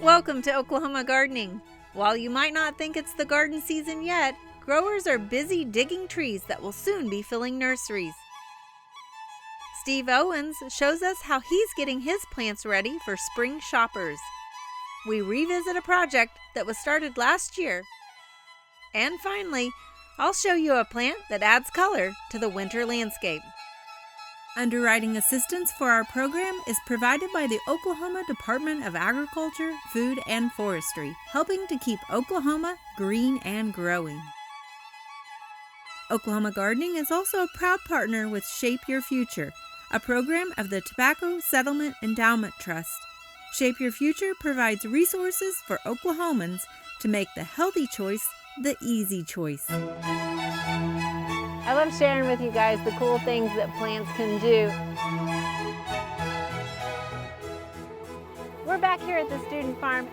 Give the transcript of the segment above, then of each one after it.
Welcome to Oklahoma Gardening. While you might not think it's the garden season yet, growers are busy digging trees that will soon be filling nurseries. Steve Owens shows us how he's getting his plants ready for spring shoppers. We revisit a project that was started last year. And finally, I'll show you a plant that adds color to the winter landscape. Underwriting assistance for our program is provided by the Oklahoma Department of Agriculture, Food, and Forestry, helping to keep Oklahoma green and growing. Oklahoma Gardening is also a proud partner with Shape Your Future, a program of the Tobacco Settlement Endowment Trust. Shape Your Future provides resources for Oklahomans to make the healthy choice the easy choice. I love sharing with you guys the cool things that plants can do. We're back here at the student farm.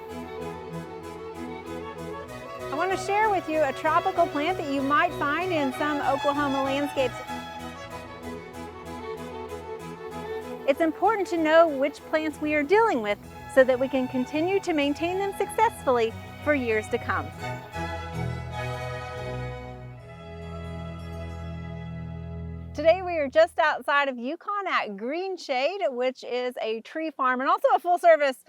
I want to share with you a tropical plant that you might find in some Oklahoma landscapes. It's important to know which plants we are dealing with so that we can continue to maintain them successfully for years to come. Today we are just outside of Yukon at GreenShade, which is a tree farm and also a full-service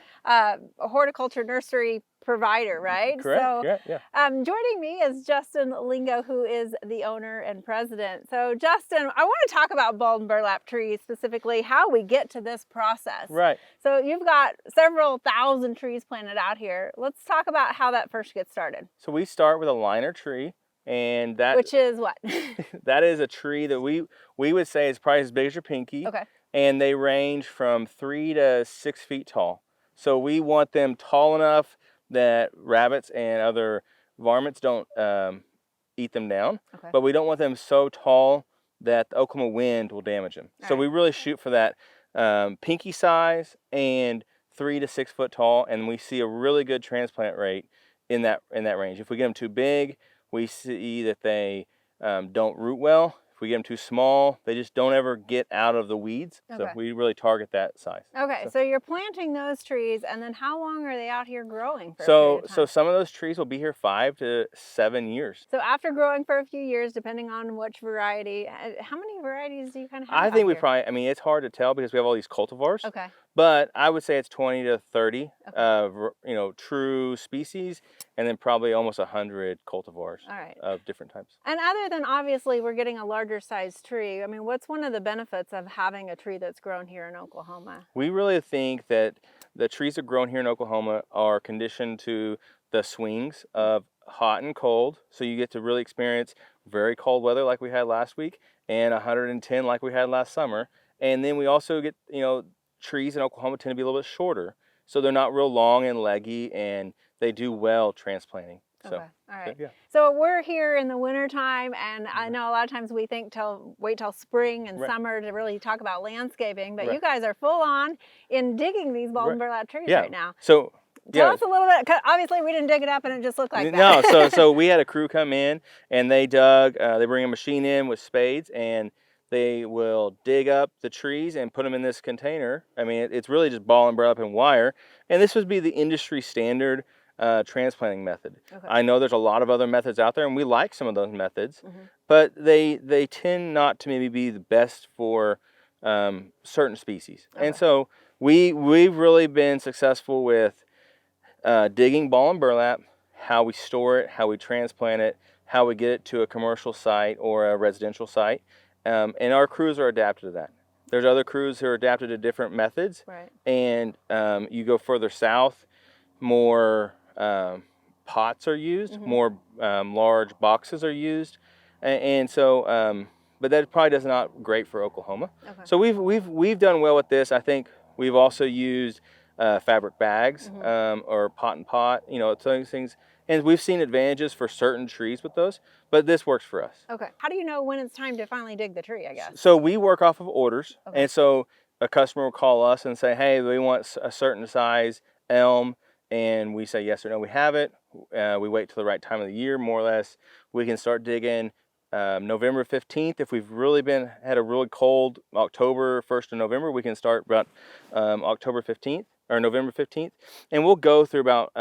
horticulture nursery provider, right? Correct. So, yeah. Joining me is Justin Lingo, who is the owner and president. So, Justin, I want to talk about bulb and burlap trees, specifically how we get to this process. Right. So, you've got several thousand trees planted out here. Let's talk about how that first gets started. So we start with a liner tree. And that, which is what? That is a tree that we would say is probably as big as your pinky. Okay. And they range from 3 to 6 feet tall. So we want them tall enough that rabbits and other varmints don't eat them down. Okay. But we don't want them so tall that the Oklahoma wind will damage them. All so right. we really shoot for that pinky size and 3 to 6 foot tall. And we see a really good transplant rate in that range. If we get them too big, we see that they don't root well. If we get them too small, they just don't ever get out of the weeds. Okay. So we really target that size. Okay, so you're planting those trees, and then how long are they out here growing for? So some of those trees will be here 5 to 7 years. So after growing for a few years, depending on which variety, how many varieties do you kind of have? I think out we here? probably, I mean, it's hard to tell because we have all these cultivars. Okay. But I would say it's 20 to 30, Okay. true species, and then probably almost 100 cultivars. All right. Of different types. And other than obviously we're getting a larger sized tree, I mean, what's one of the benefits of having a tree that's grown here in Oklahoma? We really think that the trees that are grown here in Oklahoma are conditioned to the swings of hot and cold. So you get to really experience very cold weather like we had last week and 110 like we had last summer. And then we also get, trees in Oklahoma tend to be a little bit shorter. So they're not real long and leggy, and they do well transplanting. So, okay. All right. Yeah. So we're here in the wintertime, and I know a lot of times we think wait till spring and Right. summer to really talk about landscaping, but Right. you guys are full on in digging these bulb and burlap trees right now. So Tell us a little bit, 'cause obviously we didn't dig it up and it just looked like that. No, so we had a crew come in and they dug, they bring a machine in with spades and they will dig up the trees and put them in this container. I mean, it's really just ball and burlap and wire. And this would be the industry standard transplanting method. Okay. I know there's a lot of other methods out there and we like some of those methods, but they tend not to maybe be the best for certain species. Okay. And so we've really been successful with digging ball and burlap, how we store it, how we transplant it, how we get it to a commercial site or a residential site. And our crews are adapted to that. There's other crews who are adapted to different methods. Right. And you go further south, more pots are used, more large boxes are used. And so, but that probably does not great for Oklahoma. Okay. So we've done well with this. I think we've also used fabric bags or pot and pot, those things. And we've seen advantages for certain trees with those, but this works for us. Okay. How do you know when it's time to finally dig the tree, I guess? So we work off of orders. Okay. And so a customer will call us and say, hey, we want a certain size elm. And we say yes or no, we have it. We wait till the right time of the year, more or less. We can start digging. November 15th. If we've really had a really cold October 1st of November, we can start about October 15th or November 15th, and we'll go through about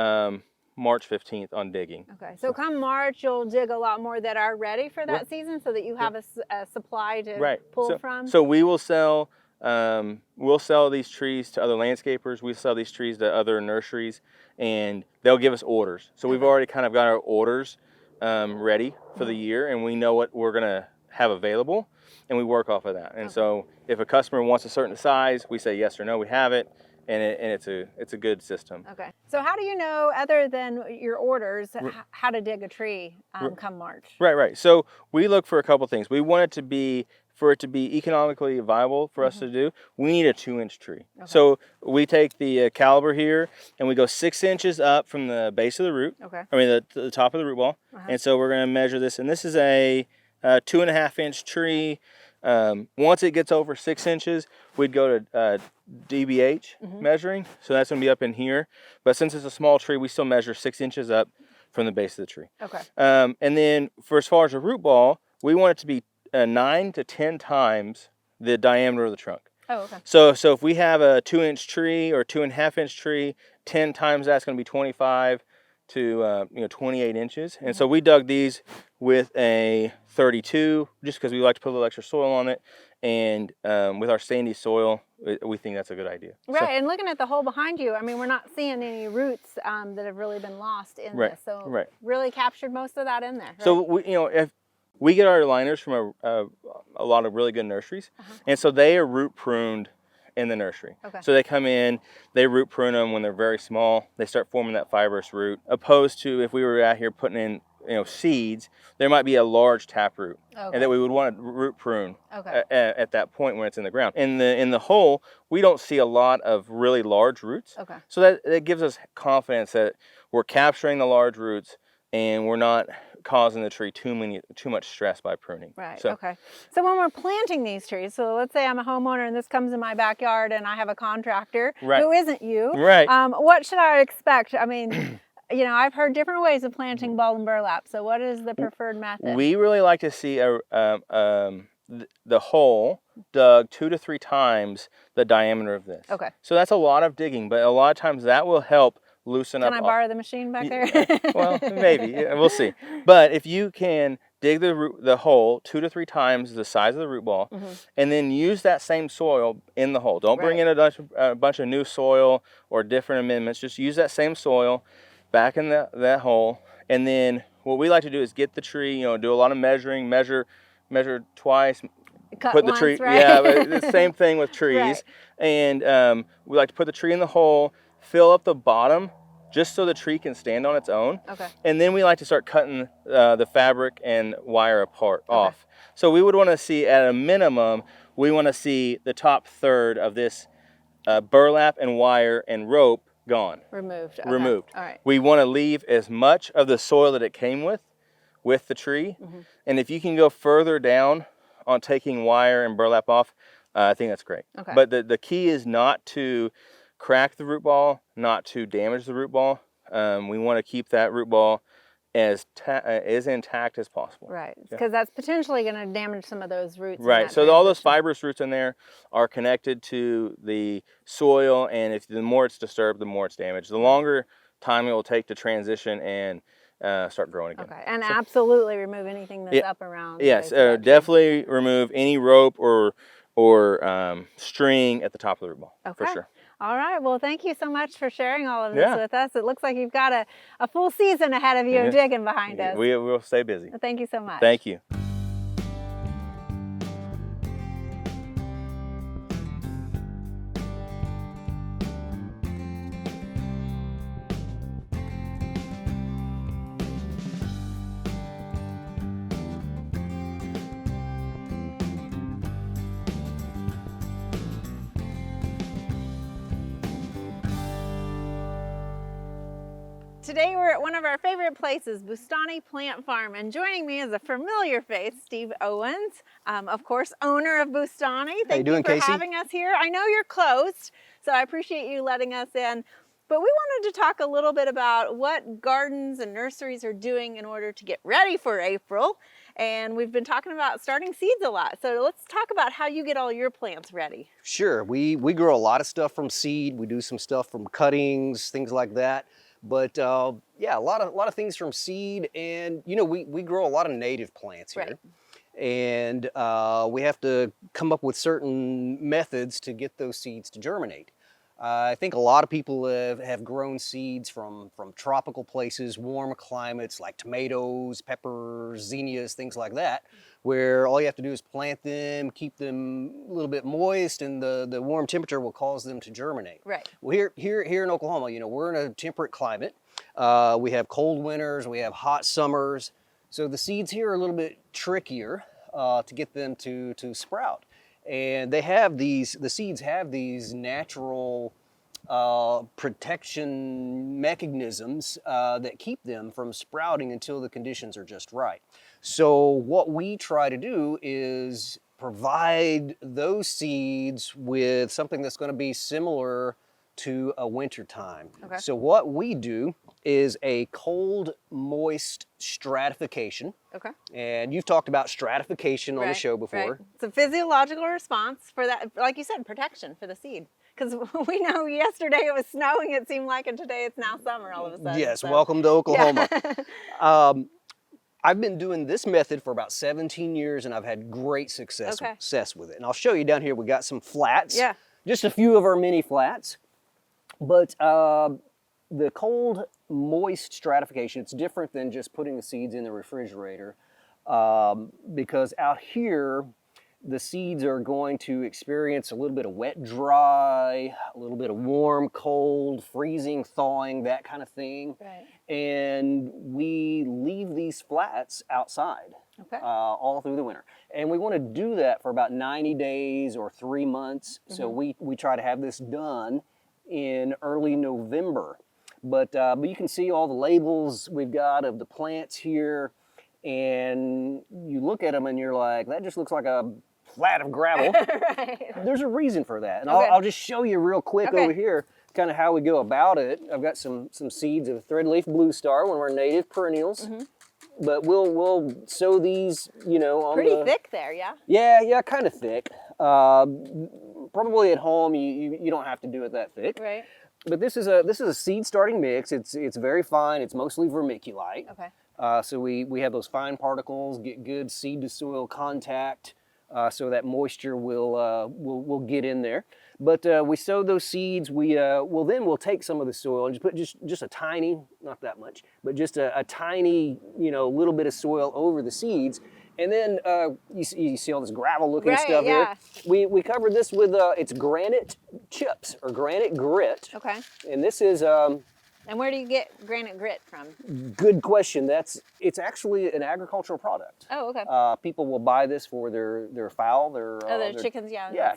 March 15th on digging. Okay, so come March, you'll dig a lot more that are ready for that season, so that you have a supply to pull from. So we will sell. We'll sell these trees to other landscapers. We sell these trees to other nurseries, and they'll give us orders. So we've already kind of got our orders ready for the year, and we know what we're gonna have available, and we work off of that. And so if a customer wants a certain size, we say yes or no, we have it, and it's a good system. Okay. So how do you know, other than your orders, how to dig a tree come March? Right. So we look for a couple things. We want it to be, for it to be economically viable for us to do, we need a 2-inch tree. Okay. So we take the caliber here and we go 6 inches up from the base of the root. Okay. I mean the top of the root ball. And so we're going to measure this, and this is a 2.5-inch tree. Once it gets over 6 inches, we'd go to DBH measuring. So that's going to be up in here. But since it's a small tree, we still measure 6 inches up from the base of the tree. Okay. And then for as far as the root ball, we want it to be 9 to 10 times the diameter of the trunk. Oh, okay. So if we have a 2-inch tree or 2.5-inch tree, 10 times that's going to be 25 to 28 inches. And so we dug these with a 32, just because we like to put a little extra soil on it. And with our sandy soil, we think that's a good idea. Right, so, and looking at the hole behind you, I mean, we're not seeing any roots that have really been lost in this. So really captured most of that in there. Right? So if we get our liners from a lot of really good nurseries, and so they are root pruned in the nursery. Okay. So they come in, they root prune them when they're very small. They start forming that fibrous root. Opposed to if we were out here putting in seeds, there might be a large taproot, and that we would want to root prune at that point when it's in the ground. In the hole, we don't see a lot of really large roots. Okay. So that gives us confidence that we're capturing the large roots and we're not causing the tree too much stress by pruning. Right. So, okay. So when we're planting these trees, so let's say I'm a homeowner and this comes in my backyard and I have a contractor who isn't you. Right. What should I expect? I mean, I've heard different ways of planting ball and burlap. So what is the preferred method? We really like to see the hole dug 2 to 3 times the diameter of this. Okay. So that's a lot of digging, but a lot of times that will help loosen up. Can I borrow the machine back there? Well, maybe. We'll see. But if you can dig the hole 2 to 3 times the size of the root ball, and then use that same soil in the hole. Don't bring in a bunch of new soil or different amendments. Just use that same soil back in that hole. And then what we like to do is get the tree, do a lot of measuring, measure twice, put the tree. Right? Yeah, but the same thing with trees. And we like to put the tree in the hole, fill up the bottom just so the tree can stand on its own. Okay. And then we like to start cutting the fabric and wire off. So we would want to see, at a minimum, we want to see the top third of this burlap and wire and rope gone. Removed. Okay. Removed. All right. We want to leave as much of the soil that it came with the tree. And if you can go further down on taking wire and burlap off, I think that's great. Okay. But the key is not to crack the root ball, not to damage the root ball. We want to keep that root ball as intact as possible. Right, because that's potentially going to damage some of those roots. Right, so all those fibrous roots in there are connected to the soil, and the more it's disturbed, the more it's damaged. The longer time it will take to transition and start growing again. Okay, and absolutely remove anything that's up around. Yes, definitely remove any rope or string at the top of the root ball, for sure. All right. Well, thank you so much for sharing all of this with us. It looks like you've got a full season ahead of you of digging behind us. We'll stay busy. Thank you so much. Thank you. Today we're at one of our favorite places, Bustani Plant Farm, and joining me is a familiar face, Steve Owens, of course, owner of Bustani. Thank you for having us here. I know you're closed, so I appreciate you letting us in. But we wanted to talk a little bit about what gardens and nurseries are doing in order to get ready for April. and we've been talking about starting seeds a lot. So let's talk about how you get all your plants ready. Sure, we grow a lot of stuff from seed. We do some stuff from cuttings, things like that. But yeah, a lot of things from seed, and you know, we grow a lot of native plants here. Right. And we have to come up with certain methods to get those seeds to germinate. I think a lot of people have grown seeds from tropical places, warm climates like tomatoes, peppers, zinnias, things like that, where all you have to do is plant them, keep them a little bit moist, and the warm temperature will cause them to germinate. Right. Well, here in Oklahoma, you know, we're in a temperate climate. We have cold winters, we have hot summers, so the seeds here are a little bit trickier to get them to sprout. And they have the seeds have these natural protection mechanisms that keep them from sprouting until the conditions are just right. So what we try to do is provide those seeds with something that's going to be similar to a winter time. Okay. So what we do is a cold, moist stratification. Okay. And you've talked about stratification on the show before. Right. It's a physiological response for that, like you said, protection for the seed. Because we know yesterday it was snowing, it seemed like, and today it's now summer all of a sudden. Yes, so. welcome to Oklahoma. Yeah. I've been doing this method for about 17 years, and I've had great success with it. And I'll show you down here, we got some flats. Yeah. Just a few of our mini flats. But the cold, moist stratification, it's different than just putting the seeds in the refrigerator because out here, the seeds are going to experience a little bit of wet, dry, a little bit of warm, cold, freezing, thawing, that kind of thing. Right. And we leave these flats outside all through the winter. And we want to do that for about 90 days or 3 months. Mm-hmm. So we try to have this done in early November. But you can see all the labels we've got of the plants here, and you look at them and you're like, that just looks like a flat of gravel. Right. There's a reason for that. And I'll just show you real quick over here kind of how we go about it. I've got some seeds of threadleaf blue star, one of our native perennials. Mm-hmm. But we'll sow these, you know, on pretty thick there, yeah? Yeah, kind of thick. Probably at home you don't have to do it that thick. Right. But this is a seed starting mix. It's very fine. It's mostly vermiculite. Okay. So we have those fine particles, get good seed to soil contact, so that moisture will get in there. But we sow those seeds. We'll take some of the soil and just put just a tiny, not that much, but just a tiny, you know, little bit of soil over the seeds. And then you see all this gravel-looking stuff here. We covered this with it's granite chips or granite grit. Okay. And this is. And where do you get granite grit from? Good question. It's actually an agricultural product. Oh, okay. People will buy this for their fowl, their chickens,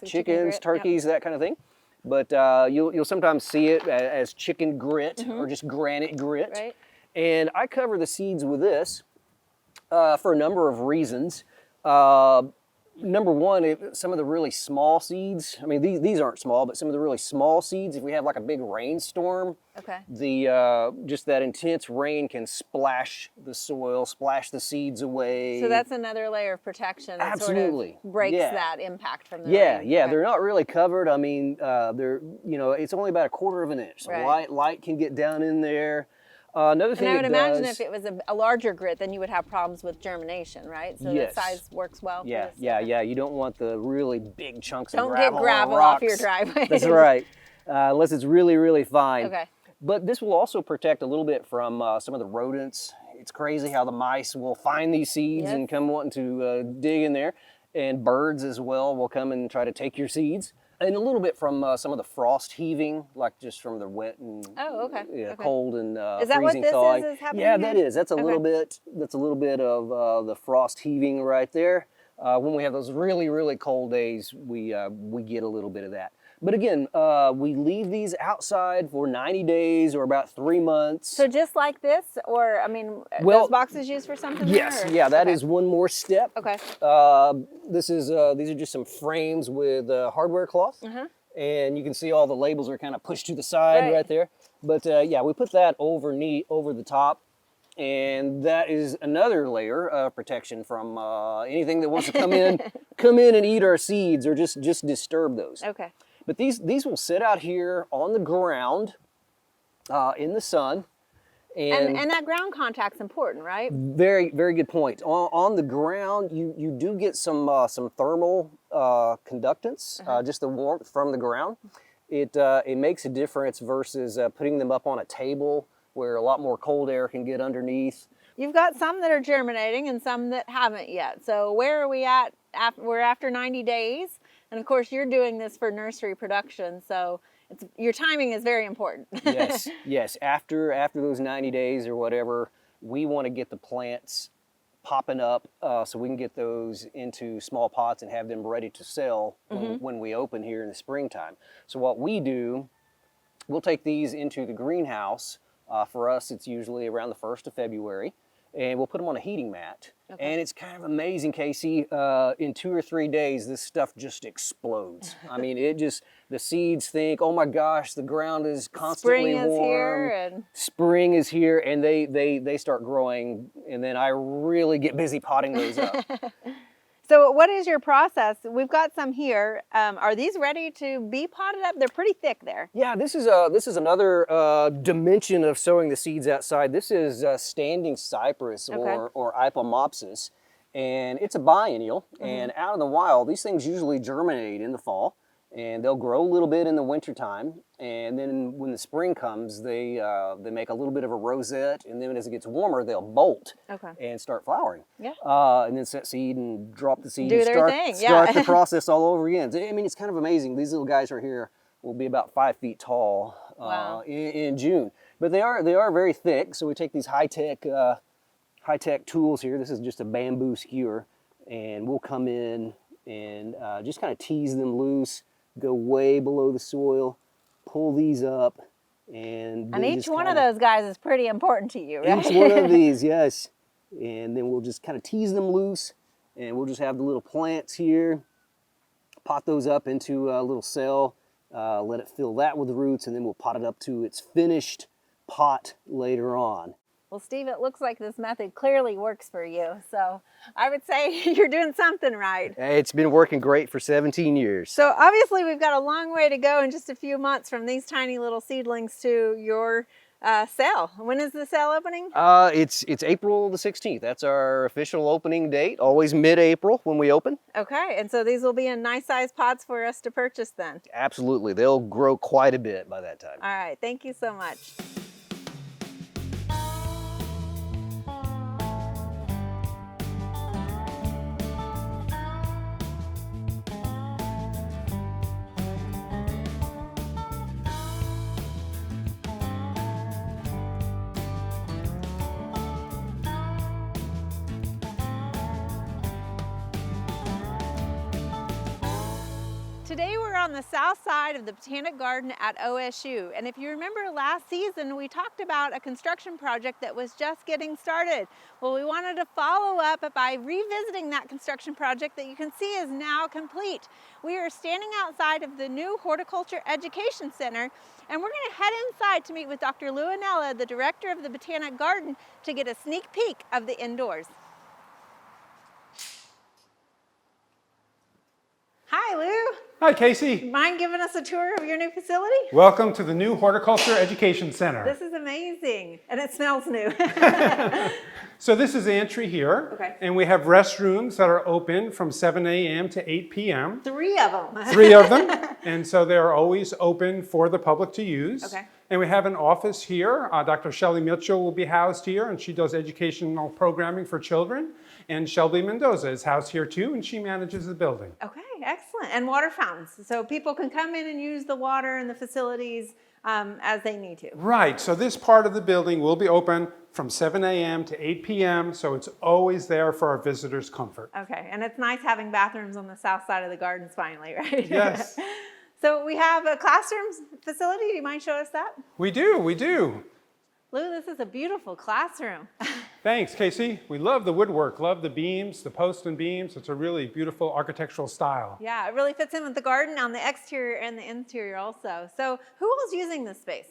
chickens, chicken turkeys, that kind of thing. But you'll sometimes see it as chicken grit or just granite grit. Right. And I cover the seeds with this. For a number of reasons. Number one, some of the really small seeds, I mean, these aren't small, but some of the really small seeds, if we have like a big rainstorm, just that intense rain can splash the soil, splash the seeds away. So that's another layer of protection that Absolutely. Sort of breaks that impact from the rain. rain. Yeah, they're not really covered. I mean, it's only about 1/4 of an inch. So light can get down in there. Another thing I would imagine if it was a larger grit, then you would have problems with germination, right? So the size works well. Yeah. You don't want the really big chunks of gravel. Don't get gravel off your driveway. That's right. Unless it's really, really fine. Okay. But this will also protect a little bit from some of the rodents. It's crazy how the mice will find these seeds and come wanting to dig in there. And birds as well will come and try to take your seeds. And a little bit from some of the frost heaving, like just from the wet and cold and is that freezing what thawing. Is happening yeah, here? That is. That's a little bit. That's a little bit of the frost heaving right there. When we have those really, really cold days, we get a little bit of that. But again, we leave these outside for 90 days or about 3 months. So just like this, or I mean, those boxes used for something? Yes, that is one more step. Okay. These are just some frames with hardware cloth, and you can see all the labels are kind of pushed to the side right there. But we put that over the top, And that is another layer of protection from anything that wants to come in and eat our seeds or just disturb those. Okay. But these will sit out here on the ground in the sun. And that ground contact's important, right? Very, very good point. On the ground, you do get some thermal conductance, just the warmth from the ground. It makes a difference versus putting them up on a table where a lot more cold air can get underneath. You've got some that are germinating and some that haven't yet. So where are we at? We're after 90 days. And of course, you're doing this for nursery production. So your timing is very important. Yes. After those 90 days or whatever, we want to get the plants popping up so we can get those into small pots and have them ready to sell when we open here in the springtime. So what we do, we'll take these into the greenhouse. For us, it's usually around the 1st of February, and we'll put them on a heating mat. Okay. And it's kind of amazing, Casey. In 2 or 3 days, this stuff just explodes. I mean, the seeds think, oh my gosh, the ground is constantly warm. Spring is here. Spring is here, and they start growing, and then I really get busy potting those up. So what is your process? We've got some here. Are these ready to be potted up? They're pretty thick there. Yeah, this is another dimension of sowing the seeds outside. This is standing cypress or Ipomopsis, and it's a biennial. And out in the wild, these things usually germinate in the fall, and they'll grow a little bit in the wintertime. And then when the spring comes, they make a little bit of a rosette, and then as it gets warmer, they'll bolt and start flowering. Yeah. And then set seed and drop the seed and start the process all over again. I mean, it's kind of amazing. These little guys right here will be about 5 feet tall in June. But they are very thick, so we take these high-tech tools here. This is just a bamboo skewer, and we'll come in and just kind of tease them loose, go way below the soil, pull these up, and each one of those guys is pretty important to you, right? Each one of these, yes. And then we'll just kind of tease them loose, and we'll just have the little plants here, pot those up into a little cell, let it fill that with roots, and then we'll pot it up to its finished pot later on. Well, Steve, it looks like this method clearly works for you. So I would say you're doing something right. It's been working great for 17 years. So obviously we've got a long way to go in just a few months from these tiny little seedlings to your sale. When is the sale opening? It's April the 16th. That's our official opening date. Always mid-April when we open. Okay, and so these will be in nice sized pots for us to purchase then? Absolutely. They'll grow quite a bit by that time. All right, thank you so much. Today we're on the south side of the Botanic Garden at OSU, and if you remember last season we talked about a construction project that was just getting started. Well, we wanted to follow up by revisiting that construction project that you can see is now complete. We are standing outside of the new Horticulture Education Center, and we're going to head inside to meet with Dr. Lou Anella, the director of the Botanic Garden, to get a sneak peek of the indoors. Hi, Lou. Hi, Casey. Mind giving us a tour of your new facility? Welcome to the new Horticulture Education Center. This is amazing, and it smells new. So this is the entry here, and we have restrooms that are open from 7 a.m. to 8 p.m. 3 of them. 3 of them, and so they're always open for the public to use. Okay. And we have an office here. Dr. Shelley Mitchell will be housed here, and she does educational programming for children. And Shelby Mendoza is housed here too, and she manages the building. Okay, excellent. And water fountains, so people can come in and use the water and the facilities as they need to. Right, so this part of the building will be open from 7 a.m. to 8 p.m., so it's always there for our visitors' comfort. Okay, and it's nice having bathrooms on the south side of the gardens finally, right? Yes. So we have a classroom facility. Do you mind showing us that? We do. Lou, this is a beautiful classroom. Thanks, Casey. We love the woodwork, love the beams, the posts and beams. It's a really beautiful architectural style. Yeah, it really fits in with the garden on the exterior and the interior also. So who else is using this space?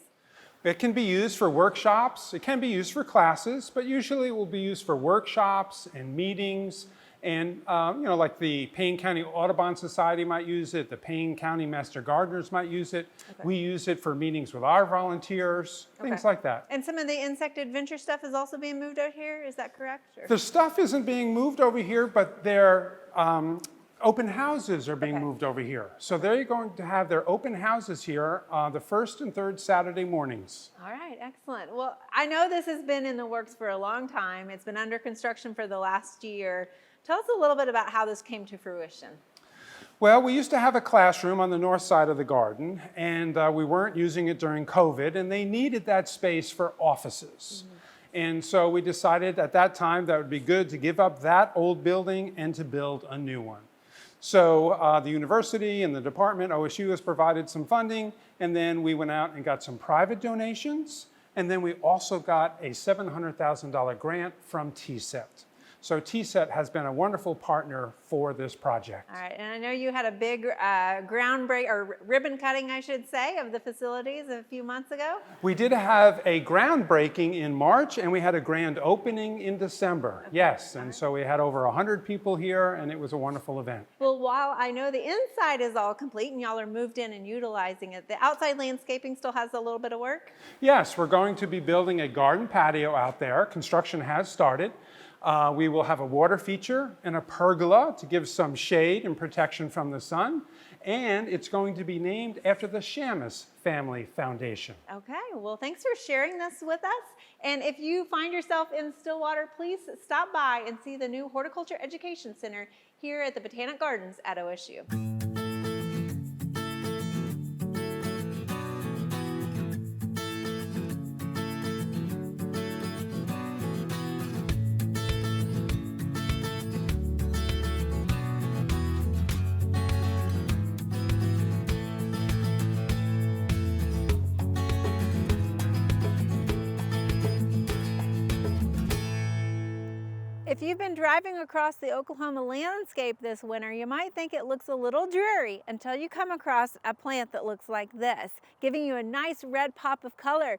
It can be used for workshops, it can be used for classes, but usually it will be used for workshops and meetings. And like the Payne County Audubon Society might use it, the Payne County Master Gardeners might use it. Okay. We use it for meetings with our volunteers, things like that. And some of the insect adventure stuff is also being moved out here, is that correct? Or? The stuff isn't being moved over here, but their open houses are being moved over here. So they're going to have their open houses here the first and third Saturday mornings. All right, excellent. Well, I know this has been in the works for a long time. It's been under construction for the last year. Tell us a little bit about how this came to fruition. Well, we used to have a classroom on the north side of the garden, and we weren't using it during COVID, and they needed that space for offices. And so we decided at that time that it would be good to give up that old building and to build a new one. So the university and the department, OSU, has provided some funding, and then we went out and got some private donations, and then we also got a $700,000 grant from TSET. So TSET has been a wonderful partner for this project. All right, and I know you had a big groundbreak, or ribbon cutting, I should say, of the facilities a few months ago. We did have a groundbreaking in March, and we had a grand opening in December. Yes, and so we had over 100 people here, and it was a wonderful event. Well, while I know the inside is all complete and y'all are moved in and utilizing it, the outside landscaping still has a little bit of work? Yes, we're going to be building a garden patio out there. Construction has started. We will have a water feature and a pergola to give some shade and protection from the sun. And it's going to be named after the Shamus Family Foundation. Okay, well, thanks for sharing this with us. And if you find yourself in Stillwater, please stop by and see the new Horticulture Education Center here at the Botanic Gardens at OSU. If you've been driving across the Oklahoma landscape this winter, you might think it looks a little dreary until you come across a plant that looks like this, giving you a nice red pop of color.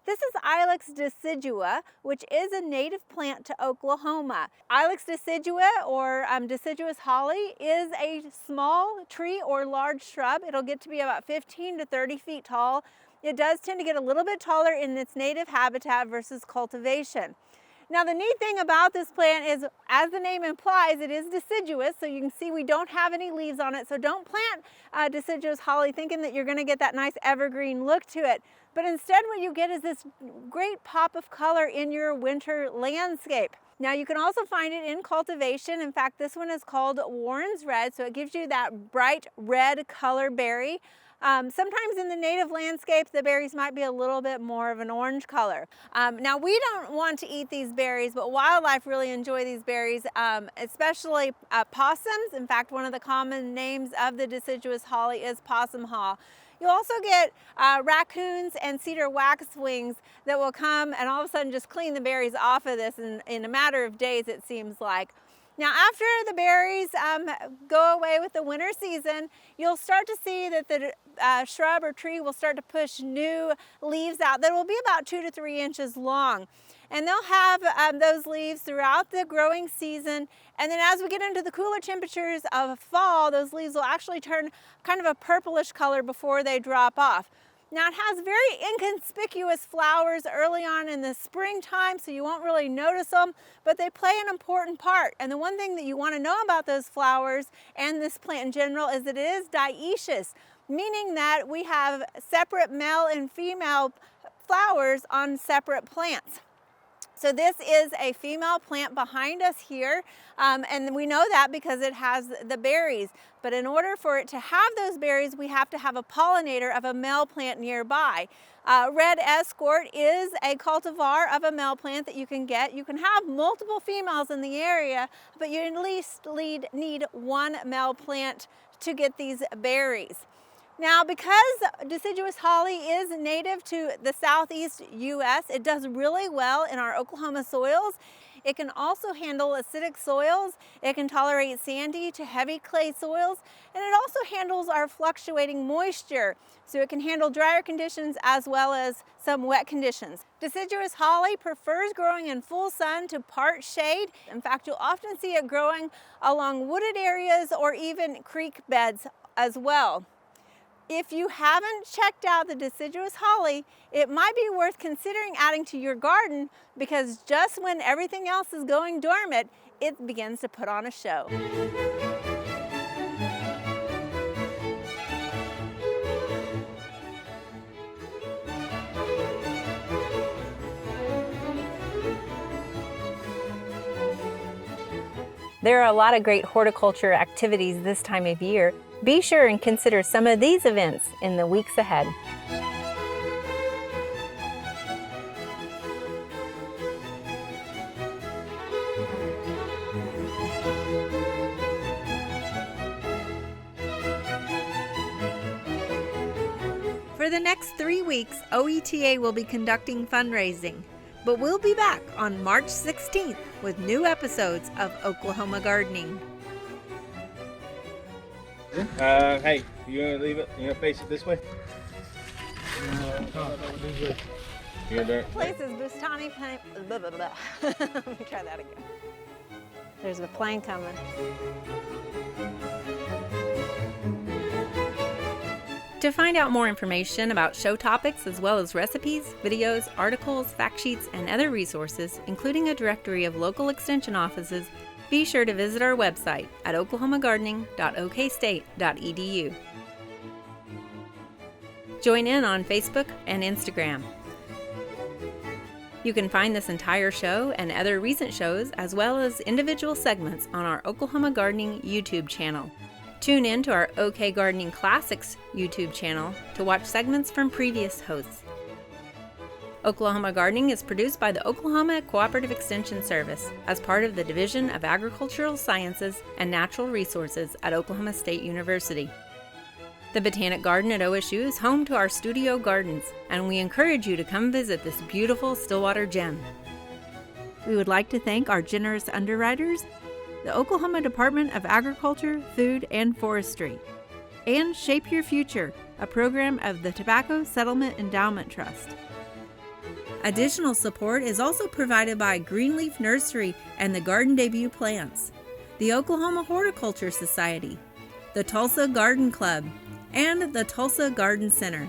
This is Ilex decidua, which is a native plant to Oklahoma. Ilex decidua, or Deciduous Holly, is a small tree or large shrub. It'll get to be about 15 to 30 feet tall. It does tend to get a little bit taller in its native habitat versus cultivation. Now, the neat thing about this plant is, as the name implies, it is deciduous, so you can see we don't have any leaves on it, so don't plant deciduous holly thinking that you're going to get that nice evergreen look to it. But instead what you get is this great pop of color in your winter landscape. Now, you can also find it in cultivation. In fact, this one is called Warren's Red, so it gives you that bright red color berry. Sometimes in the native landscape, the berries might be a little bit more of an orange color. Now, we don't want to eat these berries, but wildlife really enjoy these berries, especially possums. In fact, one of the common names of the deciduous holly is possum haw. You'll also get raccoons and cedar waxwings that will come and all of a sudden just clean the berries off of this in a matter of days, it seems like. Now, after the berries go away with the winter season, you'll start to see that the shrub or tree will start to push new leaves out that will be about 2 to 3 inches long. And they'll have those leaves throughout the growing season. And then as we get into the cooler temperatures of fall, those leaves will actually turn kind of a purplish color before they drop off. Now, it has very inconspicuous flowers early on in the springtime, so you won't really notice them, but they play an important part. And the one thing that you want to know about those flowers and this plant in general is that it is dioecious, meaning that we have separate male and female flowers on separate plants. So this is a female plant behind us here, and we know that because it has the berries. But in order for it to have those berries, we have to have a pollinator of a male plant nearby. Red Escort is a cultivar of a male plant that you can get. You can have multiple females in the area, but you at least need one male plant to get these berries. Now, because deciduous holly is native to the southeast U.S., it does really well in our Oklahoma soils. It can also handle acidic soils. It can tolerate sandy to heavy clay soils, and it also handles our fluctuating moisture. So it can handle drier conditions as well as some wet conditions. Deciduous holly prefers growing in full sun to part shade. In fact, you'll often see it growing along wooded areas or even creek beds as well. If you haven't checked out the deciduous holly, it might be worth considering adding to your garden, because just when everything else is going dormant, it begins to put on a show. There are a lot of great horticulture activities this time of year. Be sure and consider some of these events in the weeks ahead. For the next 3 weeks, OETA will be conducting fundraising, but we'll be back on March 16th with new episodes of Oklahoma Gardening. Hey, you gonna leave it? You gonna face it this way? You gonna do it? Place is Bustani Plant. Blah, blah, blah. Let me try that again. There's a plane coming. To find out more information about show topics as well as recipes, videos, articles, fact sheets, and other resources, including a directory of local extension offices, be sure to visit our website at oklahomagardening.okstate.edu. Join in on Facebook and Instagram. You can find this entire show and other recent shows as well as individual segments on our Oklahoma Gardening YouTube channel. Tune in to our OK Gardening Classics YouTube channel to watch segments from previous hosts. Oklahoma Gardening is produced by the Oklahoma Cooperative Extension Service as part of the Division of Agricultural Sciences and Natural Resources at Oklahoma State University. The Botanic Garden at OSU is home to our studio gardens, and we encourage you to come visit this beautiful Stillwater gem. We would like to thank our generous underwriters, the Oklahoma Department of Agriculture, Food, and Forestry, and Shape Your Future, a program of the Tobacco Settlement Endowment Trust. Additional support is also provided by Greenleaf Nursery and the Garden Debut Plants, the Oklahoma Horticulture Society, the Tulsa Garden Club, and the Tulsa Garden Center.